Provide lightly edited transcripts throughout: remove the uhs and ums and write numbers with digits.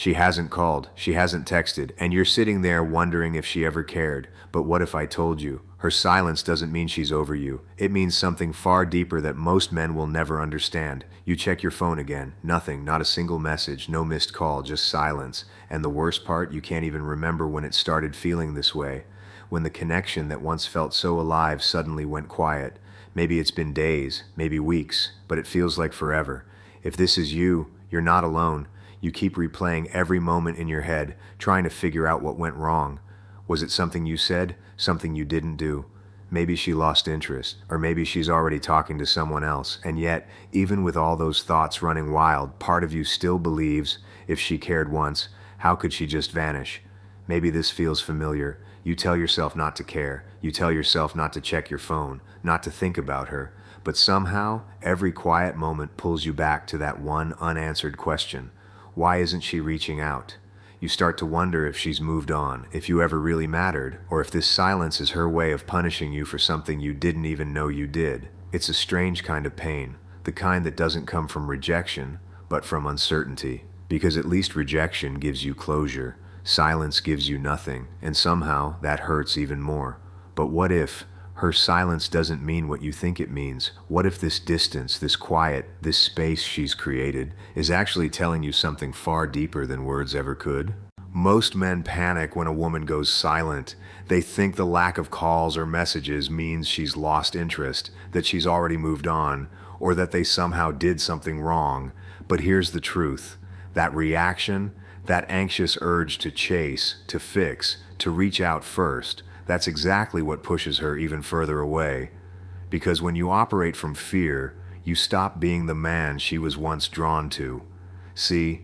She hasn't called, she hasn't texted, and you're sitting there wondering if she ever cared. But what if I told you? Her silence doesn't mean she's over you. It means something far deeper that most men will never understand. You check your phone again. Nothing, not a single message, no missed call, just silence. And the worst part, you can't even remember when it started feeling this way. When the connection that once felt so alive suddenly went quiet. Maybe it's been days, maybe weeks, but it feels like forever. If this is you, you're not alone. You keep replaying every moment in your head, trying to figure out what went wrong. Was it something you said, something you didn't do? Maybe she lost interest, or maybe she's already talking to someone else. And yet, even with all those thoughts running wild, part of you still believes, if she cared once, how could she just vanish? Maybe this feels familiar. You tell yourself not to care. You tell yourself not to check your phone, not to think about her. But somehow, every quiet moment pulls you back to that one unanswered question. Why isn't she reaching out? You start to wonder if she's moved on, if you ever really mattered, or if this silence is her way of punishing you for something you didn't even know you did. It's a strange kind of pain, the kind that doesn't come from rejection, but from uncertainty. Because at least rejection gives you closure. Silence gives you nothing, and somehow that hurts even more. But what if her silence doesn't mean what you think it means? What if this distance, this quiet, this space she's created is actually telling you something far deeper than words ever could? Most men panic when a woman goes silent. They think the lack of calls or messages means she's lost interest, that she's already moved on, or that they somehow did something wrong. But here's the truth. That reaction, that anxious urge to chase, to fix, to reach out first, that's exactly what pushes her even further away. Because when you operate from fear, you stop being the man she was once drawn to. See,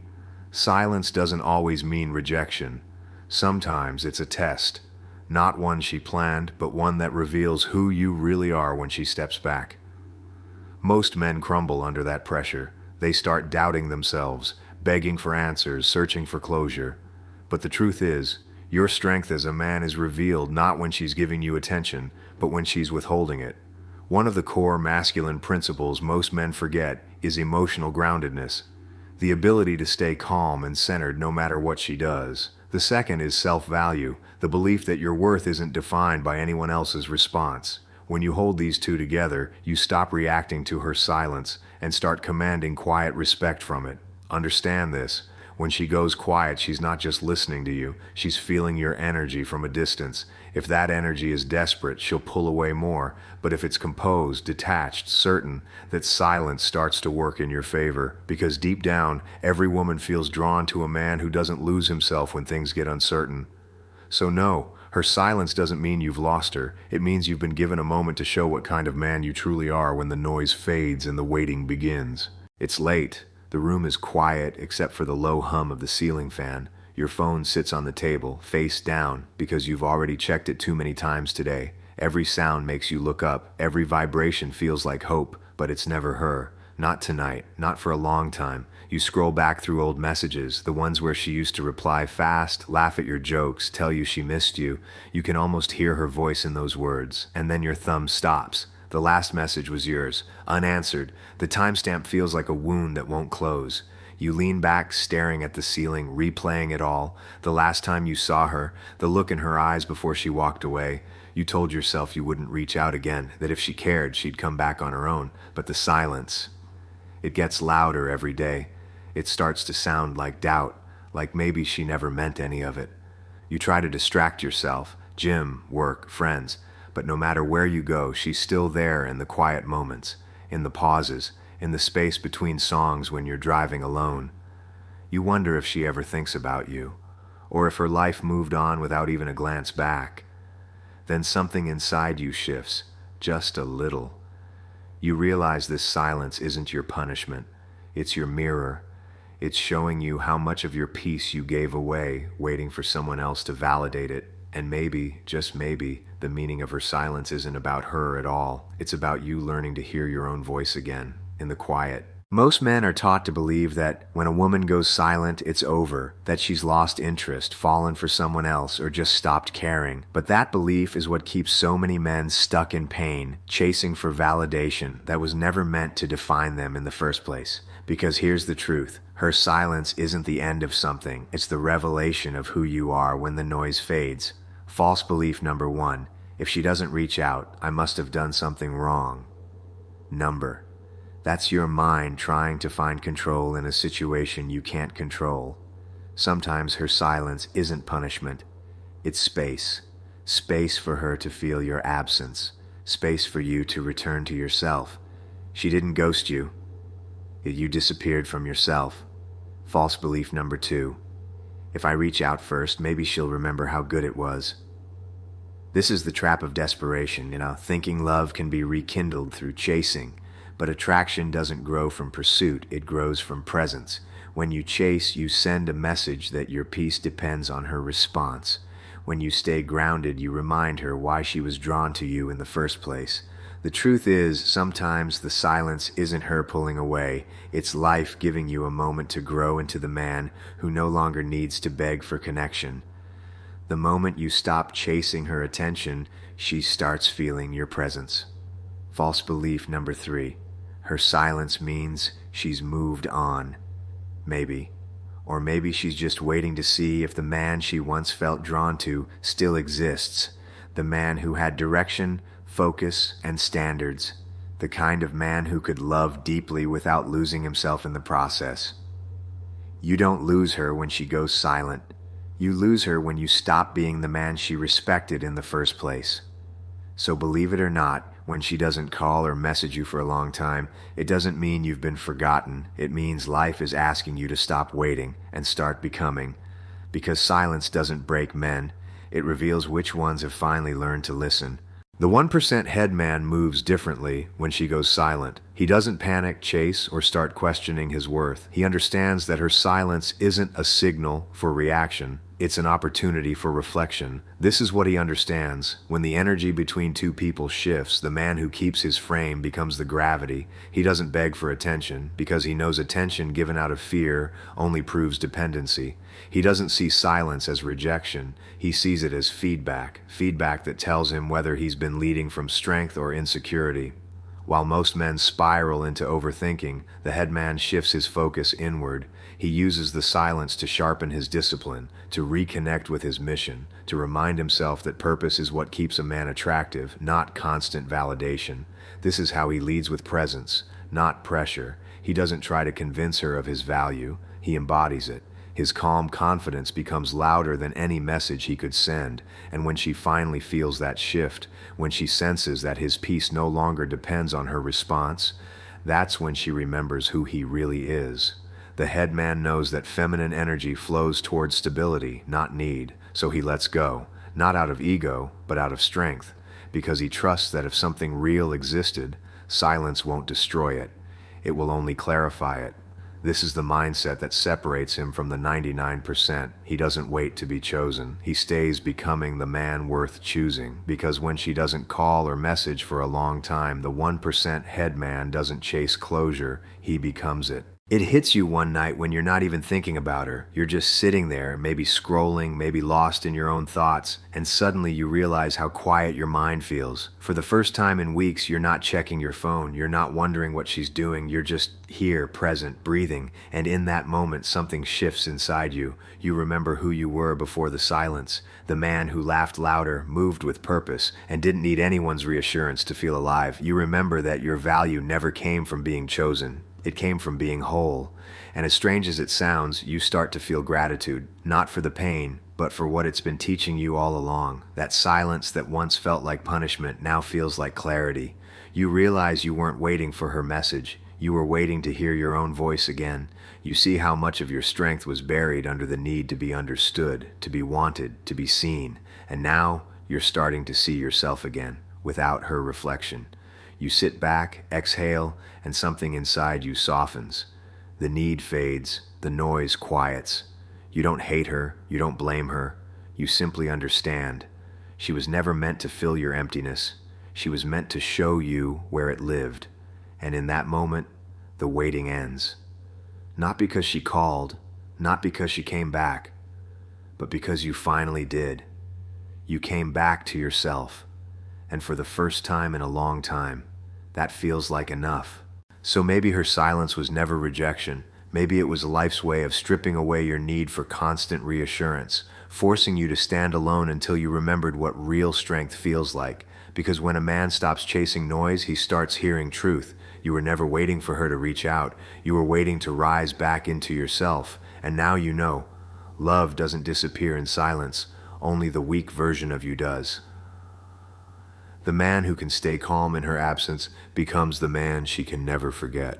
silence doesn't always mean rejection. Sometimes it's a test. Not one she planned, but one that reveals who you really are when she steps back. Most men crumble under that pressure. They start doubting themselves, begging for answers, searching for closure. But the truth is, your strength as a man is revealed not when she's giving you attention, but when she's withholding it. One of the core masculine principles most men forget is emotional groundedness, the ability to stay calm and centered no matter what she does. The second is self-value, the belief that your worth isn't defined by anyone else's response. When you hold these two together, you stop reacting to her silence and start commanding quiet respect from it. Understand this. When she goes quiet, she's not just listening to you, she's feeling your energy from a distance. If that energy is desperate, she'll pull away more. But if it's composed, detached, certain, that silence starts to work in your favor. Because deep down, every woman feels drawn to a man who doesn't lose himself when things get uncertain. So no, her silence doesn't mean you've lost her. It means you've been given a moment to show what kind of man you truly are when the noise fades and the waiting begins. It's late. The room is quiet except for the low hum of the ceiling fan. Your phone sits on the table, face down, because you've already checked it too many times today. Every sound makes you look up. Every vibration feels like hope, but it's never her. Not tonight, not for a long time. You scroll back through old messages, the ones where she used to reply fast, laugh at your jokes, tell you she missed you. You can almost hear her voice in those words, and then your thumb stops. The last message was yours, unanswered. The timestamp feels like a wound that won't close. You lean back, staring at the ceiling, replaying it all. The last time you saw her, the look in her eyes before she walked away. You told yourself you wouldn't reach out again, that if she cared, she'd come back on her own. But the silence, it gets louder every day. It starts to sound like doubt, like maybe she never meant any of it. You try to distract yourself, gym, work, friends. But no matter where you go, she's still there in the quiet moments, in the pauses, in the space between songs when you're driving alone. You wonder if she ever thinks about you, or if her life moved on without even a glance back. Then something inside you shifts, just a little. You realize this silence isn't your punishment, it's your mirror. It's showing you how much of your peace you gave away, waiting for someone else to validate it. And maybe, just maybe, the meaning of her silence isn't about her at all. It's about you learning to hear your own voice again, in the quiet. Most men are taught to believe that when a woman goes silent, it's over, that she's lost interest, fallen for someone else, or just stopped caring. But that belief is what keeps so many men stuck in pain, chasing for validation that was never meant to define them in the first place. Because here's the truth. Her silence isn't the end of something, it's the revelation of who you are when the noise fades. False belief number 1. If she doesn't reach out, I must have done something wrong. Number. That's your mind trying to find control in a situation you can't control. Sometimes her silence isn't punishment. It's space. Space for her to feel your absence. Space for you to return to yourself. She didn't ghost you. You disappeared from yourself. False belief number 2. If I reach out first, maybe she'll remember how good it was. This is the trap of desperation, thinking love can be rekindled through chasing. But attraction doesn't grow from pursuit, it grows from presence. When you chase, you send a message that your peace depends on her response. When you stay grounded, you remind her why she was drawn to you in the first place. The truth is, sometimes the silence isn't her pulling away, it's life giving you a moment to grow into the man who no longer needs to beg for connection. The moment you stop chasing her attention, she starts feeling your presence. False belief number 3. Her silence means she's moved on. Maybe. Or maybe she's just waiting to see if the man she once felt drawn to still exists. The man who had direction, focus, and standards. The kind of man who could love deeply without losing himself in the process. You don't lose her when she goes silent. You lose her when you stop being the man she respected in the first place. So believe it or not, when she doesn't call or message you for a long time, it doesn't mean you've been forgotten. It means life is asking you to stop waiting and start becoming. Because silence doesn't break men, it reveals which ones have finally learned to listen. The 1% Headman moves differently when she goes silent. He doesn't panic, chase, or start questioning his worth. He understands that her silence isn't a signal for reaction. It's an opportunity for reflection. This is what he understands. When the energy between two people shifts, the man who keeps his frame becomes the gravity. He doesn't beg for attention, because he knows attention given out of fear only proves dependency. He doesn't see silence as rejection. He sees it as feedback. Feedback that tells him whether he's been leading from strength or insecurity. While most men spiral into overthinking, the Headman shifts his focus inward. He uses the silence to sharpen his discipline, to reconnect with his mission, to remind himself that purpose is what keeps a man attractive, not constant validation. This is how he leads with presence, not pressure. He doesn't try to convince her of his value, he embodies it. His calm confidence becomes louder than any message he could send, and when she finally feels that shift, when she senses that his peace no longer depends on her response, that's when she remembers who he really is. The Headman knows that feminine energy flows towards stability, not need, so he lets go, not out of ego, but out of strength, because he trusts that if something real existed, silence won't destroy it. It will only clarify it. This is the mindset that separates him from the 99%. He doesn't wait to be chosen. He stays becoming the man worth choosing, because when she doesn't call or message for a long time, the 1% Headman doesn't chase closure, he becomes it. It hits you one night when you're not even thinking about her. You're just sitting there, maybe scrolling, maybe lost in your own thoughts, and suddenly you realize how quiet your mind feels. For the first time in weeks, you're not checking your phone, you're not wondering what she's doing, you're just here, present, breathing, and in that moment something shifts inside you. You remember who you were before the silence, the man who laughed louder, moved with purpose, and didn't need anyone's reassurance to feel alive. You remember that your value never came from being chosen. It came from being whole. And as strange as it sounds, you start to feel gratitude, not for the pain, but for what it's been teaching you all along. That silence that once felt like punishment now feels like clarity. You realize you weren't waiting for her message. You were waiting to hear your own voice again. You see how much of your strength was buried under the need to be understood, to be wanted, to be seen. And now you're starting to see yourself again, without her reflection. You sit back, exhale, and something inside you softens. The need fades, the noise quiets. You don't hate her, you don't blame her. You simply understand. She was never meant to fill your emptiness. She was meant to show you where it lived. And in that moment, the waiting ends. Not because she called, not because she came back, but because you finally did. You came back to yourself. And for the first time in a long time, that feels like enough. So maybe her silence was never rejection. Maybe it was life's way of stripping away your need for constant reassurance, forcing you to stand alone until you remembered what real strength feels like. Because when a man stops chasing noise, he starts hearing truth. You were never waiting for her to reach out. You were waiting to rise back into yourself. And now you know. Love doesn't disappear in silence. Only the weak version of you does. The man who can stay calm in her absence becomes the man she can never forget.